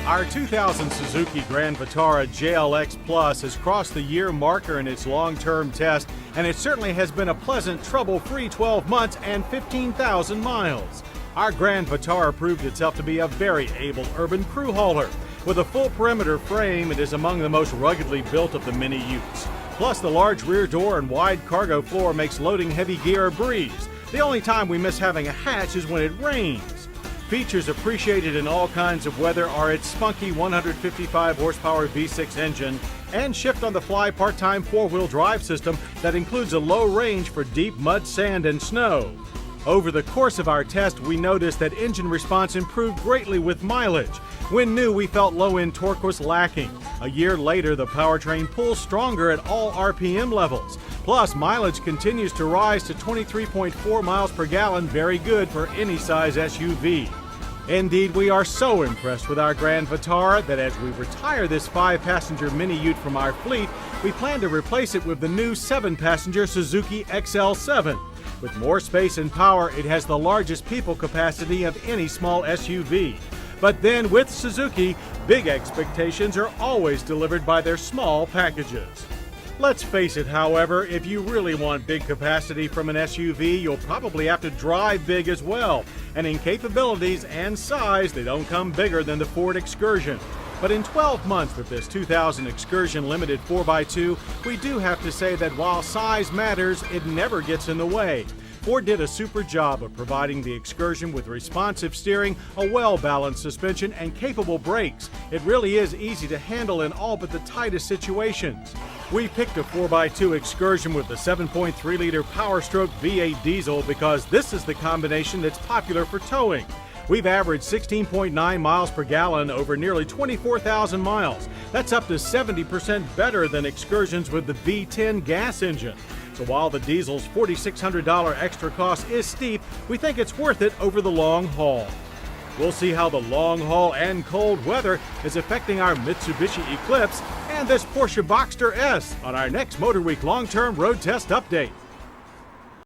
Our 2000 Suzuki Grand Vitara JLX Plus has crossed the year marker in its long-term test, and it certainly has been a pleasant, trouble-free 12 months and 15,000 miles. Our Grand Vitara proved itself to be a very able urban crew hauler. With a full perimeter frame, it is among the most ruggedly built of the mini utes. Plus, the large rear door and wide cargo floor makes loading heavy gear a breeze. The only time we miss having a hatch is when it rains. Features appreciated in all kinds of weather are its spunky 155 horsepower V6 engine and shift-on-the-fly part-time four-wheel drive system that includes a low range for deep mud, sand, and snow. Over the course of our test, we noticed that engine response improved greatly with mileage. When new, we felt low-end torque was lacking. A year later, the powertrain pulls stronger at all RPM levels. Plus, mileage continues to rise to 23.4 miles per gallon, very good for any size SUV. Indeed, we are so impressed with our Grand Vitara that as we retire this 5-passenger mini ute from our fleet, we plan to replace it with the new 7-passenger Suzuki XL7. With more space and power, it has the largest people capacity of any small SUV. But then with Suzuki, big expectations are always delivered by their small packages. Let's face it, however, if you really want big capacity from an SUV, you'll probably have to drive big as well. And in capabilities and size, they don't come bigger than the Ford Excursion. But in 12 months with this 2000 Excursion Limited 4x2, we do have to say that while size matters, it never gets in the way. Ford did a super job of providing the Excursion with responsive steering, a well-balanced suspension, and capable brakes. It really is easy to handle in all but the tightest situations. We picked a 4x2 Excursion with the 7.3-liter Power Stroke V8 diesel because this is the combination that's popular for towing. We've averaged 16.9 miles per gallon over nearly 24,000 miles. That's up to 70% better than Excursions with the V10 gas engine. So while the diesel's $4,600 extra cost is steep, we think it's worth it over the long haul. We'll see how the long haul and cold weather is affecting our Mitsubishi Eclipse and this Porsche Boxster S on our next Motorweek long-term road test update.